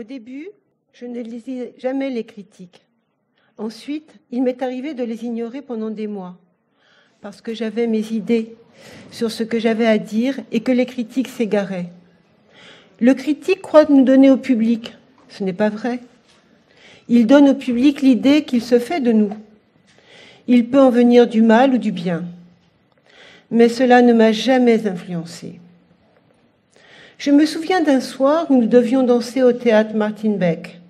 Au début, je ne lisais jamais les critiques. Ensuite, il m'est arrivé de les ignorer pendant des mois, parce que j'avais mes idées sur ce que j'avais à dire et que les critiques s'égaraient. Le critique croit nous donner au public. Ce n'est pas vrai. Il donne au public l'idée qu'il se fait de nous. Il peut en venir du mal ou du bien. Mais cela ne m'a jamais influencée. Je me souviens d'un soir où nous devions danser au théâtre Martin Beck.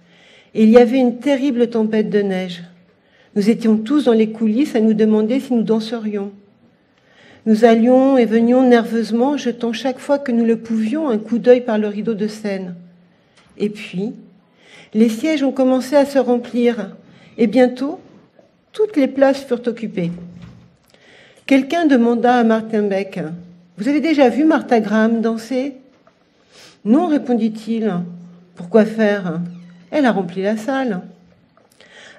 Et il y avait une terrible tempête de neige. Nous étions tous dans les coulisses à nous demander si nous danserions. Nous allions et venions nerveusement, jetant chaque fois que nous le pouvions un coup d'œil par le rideau de scène. Et puis, les sièges ont commencé à se remplir, et bientôt, toutes les places furent occupées. Quelqu'un demanda à Martin Beck, « Vous avez déjà vu Martha Graham danser ?»« Non, répondit-il. Pourquoi faire ? Elle a rempli la salle. »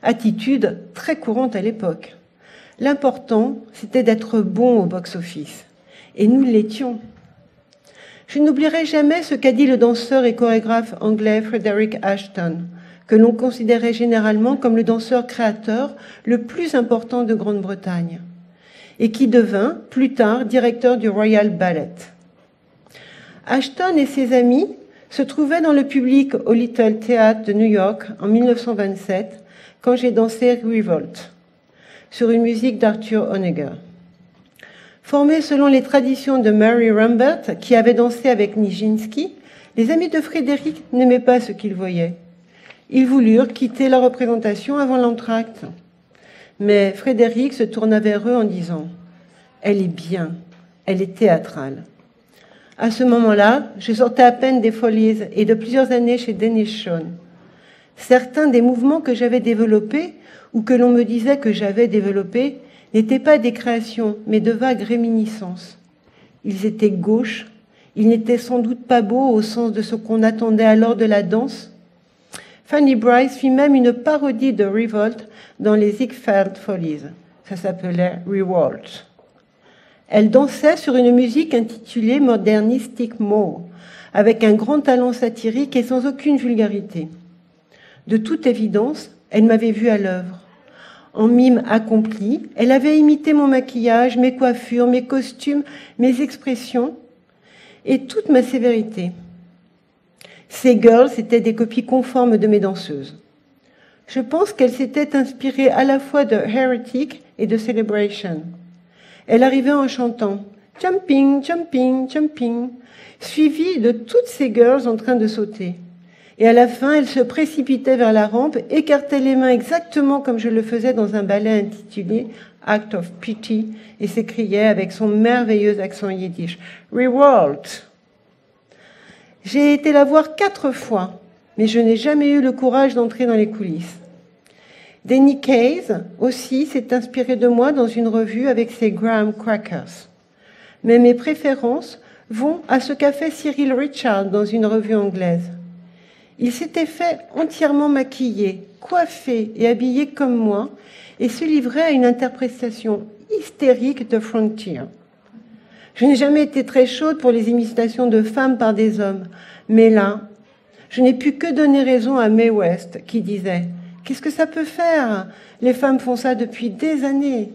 Attitude très courante à l'époque. L'important, c'était d'être bon au box-office. Et nous l'étions. Je n'oublierai jamais ce qu'a dit le danseur et chorégraphe anglais Frederick Ashton, que l'on considérait généralement comme le danseur créateur le plus important de Grande-Bretagne, et qui devint, plus tard, directeur du Royal Ballet. Ashton et ses amis se trouvaient dans le public au Little Theatre de New York en 1927, quand j'ai dansé Revolt, sur une musique d'Arthur Honegger. Formés selon les traditions de Mary Rambert, qui avait dansé avec Nijinsky, les amis de Frédéric n'aimaient pas ce qu'ils voyaient. Ils voulurent quitter la représentation avant l'entracte. Mais Frédéric se tourna vers eux en disant « Elle est bien, elle est théâtrale ». À ce moment-là, je sortais à peine des Folies et de plusieurs années chez Dennis Shawn. Certains des mouvements que j'avais développés ou que l'on me disait que j'avais développés n'étaient pas des créations, mais de vagues réminiscences. Ils étaient gauches, ils n'étaient sans doute pas beaux au sens de ce qu'on attendait alors de la danse. Fanny Brice fit même une parodie de Revolt dans les Ziegfeld Follies. Ça s'appelait Revolt. Elle dansait sur une musique intitulée Modernistic More, avec un grand talent satirique et sans aucune vulgarité. De toute évidence, elle m'avait vue à l'œuvre. En mime accompli, elle avait imité mon maquillage, mes coiffures, mes costumes, mes expressions et toute ma sévérité. Ces girls étaient des copies conformes de mes danseuses. Je pense qu'elle s'était inspirée à la fois de Heretic et de Celebration. Elle arrivait en chantant « Jumping, jumping, jumping », suivie de toutes ces girls en train de sauter. Et à la fin, elle se précipitait vers la rampe, écartait les mains exactement comme je le faisais dans un ballet intitulé « Act of Pity » et s'écriait avec son merveilleux accent yiddish « Revolt ». J'ai été la voir 4 fois, mais je n'ai jamais eu le courage d'entrer dans les coulisses. Denny Case, aussi, s'est inspiré de moi dans une revue avec ses Graham Crackers. Mais mes préférences vont à ce qu'a fait Cyril Richard dans une revue anglaise. Il s'était fait entièrement maquiller, coiffé et habillé comme moi et se livrait à une interprétation hystérique de Frontier. Je n'ai jamais été très chaude pour les imitations de femmes par des hommes, mais là, je n'ai pu que donner raison à Mae West qui disait « Qu'est-ce que ça peut faire ? Les femmes font ça depuis des années !»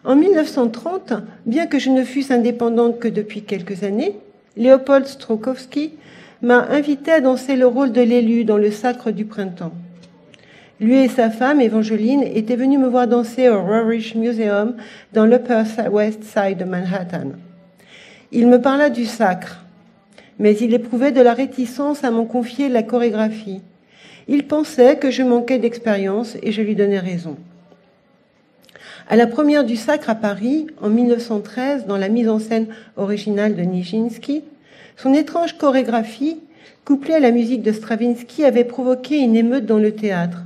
En 1930, bien que je ne fusse indépendante que depuis quelques années, Léopold Stokowski m'a invité à danser le rôle de l'élu dans Le Sacre du Printemps. Lui et sa femme, Evangeline, étaient venus me voir danser au Rorish Museum dans l'Upper West Side de Manhattan. Il me parla du sacre, mais il éprouvait de la réticence à m'en confier la chorégraphie. Il pensait que je manquais d'expérience et je lui donnais raison. À la première du sacre à Paris, en 1913, dans la mise en scène originale de Nijinsky, son étrange chorégraphie, couplée à la musique de Stravinsky, avait provoqué une émeute dans le théâtre.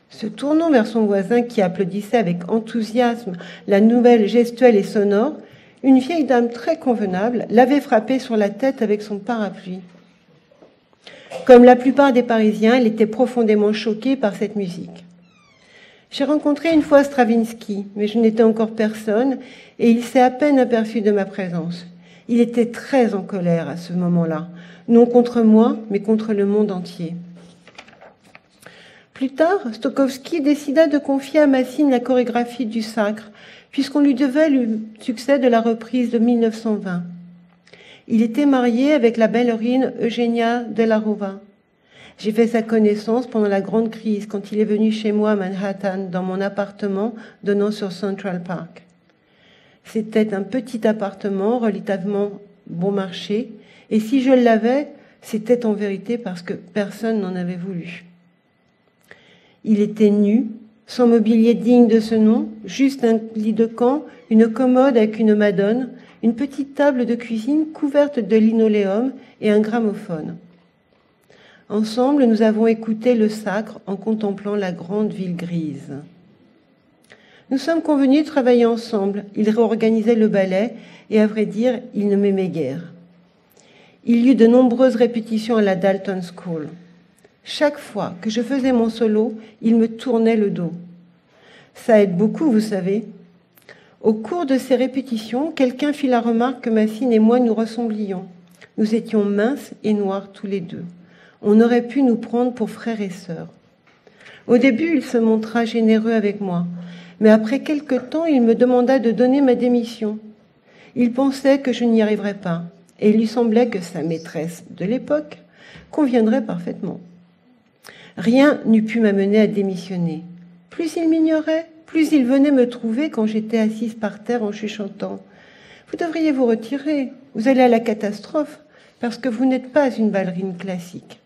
Se tournant vers son voisin qui applaudissait avec enthousiasme la nouvelle gestuelle et sonore, une vieille dame très convenable l'avait frappée sur la tête avec son parapluie. Comme la plupart des Parisiens, elle était profondément choquée par cette musique. J'ai rencontré une fois Stravinsky, mais je n'étais encore personne et il s'est à peine aperçu de ma présence. Il était très en colère à ce moment-là, non contre moi, mais contre le monde entier. Plus tard, Stokowski décida de confier à Massine la chorégraphie du Sacre, puisqu'on lui devait le succès de la reprise de 1920. Il était marié avec la ballerine Eugenia de la Rova. J'ai fait sa connaissance pendant la grande crise, quand il est venu chez moi à Manhattan, dans mon appartement donnant sur Central Park. C'était un petit appartement relativement bon marché, et si je l'avais, c'était en vérité parce que personne n'en avait voulu. Il était nu, sans mobilier digne de ce nom, juste un lit de camp, une commode avec une madone, une petite table de cuisine couverte de linoléum et un gramophone. Ensemble, nous avons écouté le Sacre en contemplant la grande ville grise. Nous sommes convenus de travailler ensemble. Il réorganisait le ballet et, à vrai dire, il ne m'aimait guère. Il y eut de nombreuses répétitions à la Dalton School. Chaque fois que je faisais mon solo, il me tournait le dos. Ça aide beaucoup, vous savez. Au cours de ces répétitions, quelqu'un fit la remarque que Massine et moi nous ressemblions. Nous étions minces et noirs tous les deux. On aurait pu nous prendre pour frères et sœurs. Au début, il se montra généreux avec moi, mais après quelque temps, il me demanda de donner ma démission. Il pensait que je n'y arriverais pas, et il lui semblait que sa maîtresse de l'époque conviendrait parfaitement. Rien n'eût pu m'amener à démissionner. Plus il m'ignorait, plus il venait me trouver quand j'étais assise par terre en chuchotant. « Vous devriez vous retirer, vous allez à la catastrophe, parce que vous n'êtes pas une ballerine classique. »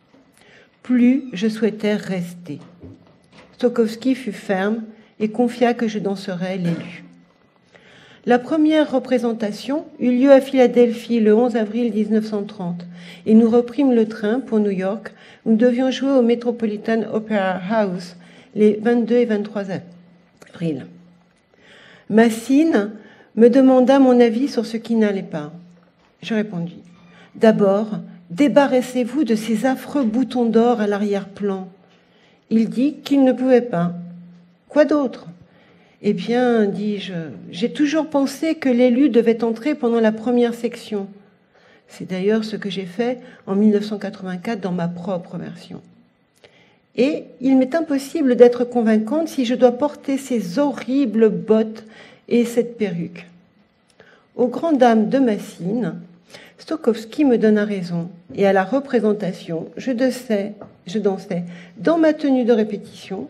Plus je souhaitais rester. Stokowski fut ferme et confia que je danserais l'élu. La première représentation eut lieu à Philadelphie le 11 avril 1930 et nous reprîmes le train pour New York où nous devions jouer au Metropolitan Opera House les 22 et 23 avril. Massine me demanda mon avis sur ce qui n'allait pas. Je répondis « D'abord, débarrassez-vous de ces affreux boutons d'or à l'arrière-plan. » Il dit qu'il ne pouvait pas. « Quoi d'autre ? » Eh bien, dis-je, j'ai toujours pensé que l'élu devait entrer pendant la première section. C'est d'ailleurs ce que j'ai fait en 1984 dans ma propre version. Et il m'est impossible d'être convaincante si je dois porter ces horribles bottes et cette perruque. Aux grandes dames de Massine, Stokowski me donna raison, et à la représentation, je dansais dans ma tenue de répétition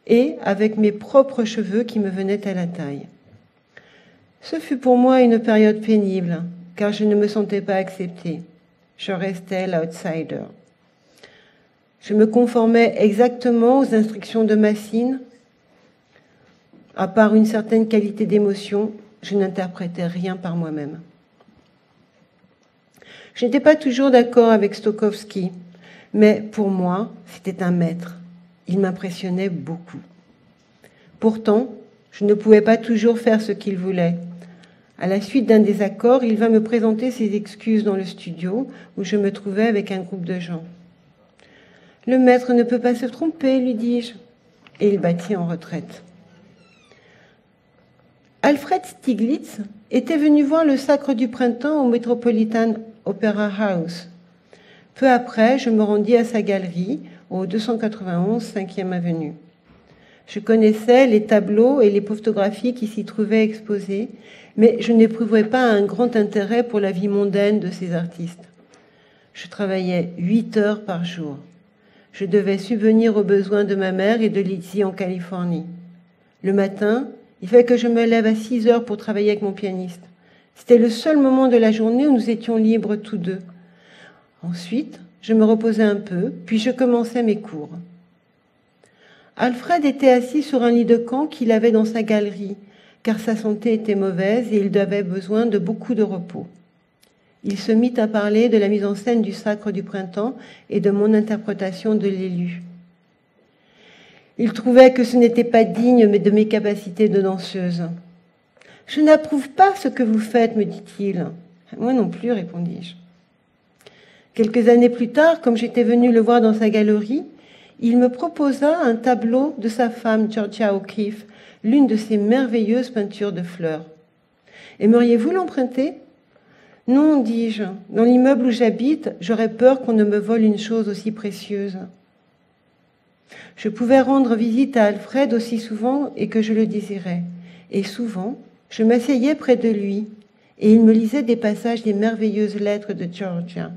et avec mes propres cheveux qui me venaient à la taille. Ce fut pour moi une période pénible, car je ne me sentais pas acceptée. Je restais l'outsider. Je me conformais exactement aux instructions de Massine. À part une certaine qualité d'émotion, je n'interprétais rien par moi-même. Je n'étais pas toujours d'accord avec Stokowski, mais pour moi, c'était un maître. Il m'impressionnait beaucoup. Pourtant, je ne pouvais pas toujours faire ce qu'il voulait. À la suite d'un désaccord, il vint me présenter ses excuses dans le studio où je me trouvais avec un groupe de gens. « Le maître ne peut pas se tromper, lui dis-je. » Et il battit en retraite. Alfred Stieglitz était venu voir le Sacre du Printemps au Metropolitan Opera House. Peu après, je me rendis à sa galerie, au 291 5e avenue. Je connaissais les tableaux et les photographies qui s'y trouvaient exposés, mais je n'éprouvais pas un grand intérêt pour la vie mondaine de ces artistes. Je travaillais 8 heures par jour. Je devais subvenir aux besoins de ma mère et de Lizzie en Californie. Le matin, il fallait que je me lève à 6 heures pour travailler avec mon pianiste. C'était le seul moment de la journée où nous étions libres tous deux. Ensuite, je me reposais un peu, puis je commençais mes cours. Alfred était assis sur un lit de camp qu'il avait dans sa galerie, car sa santé était mauvaise et il avait besoin de beaucoup de repos. Il se mit à parler de la mise en scène du Sacre du Printemps et de mon interprétation de l'élu. Il trouvait que ce n'était pas digne de mes capacités de danseuse. « Je n'approuve pas ce que vous faites, me dit-il. »« Moi non plus, répondis-je. » Quelques années plus tard, comme j'étais venue le voir dans sa galerie, il me proposa un tableau de sa femme, Georgia O'Keeffe, l'une de ses merveilleuses peintures de fleurs. « Aimeriez-vous l'emprunter » Non, dis-je, dans l'immeuble où j'habite, j'aurais peur qu'on ne me vole une chose aussi précieuse. Je pouvais rendre visite à Alfred aussi souvent et que je le désirais. Et souvent, je m'asseyais près de lui et il me lisait des passages des merveilleuses lettres de Georgia.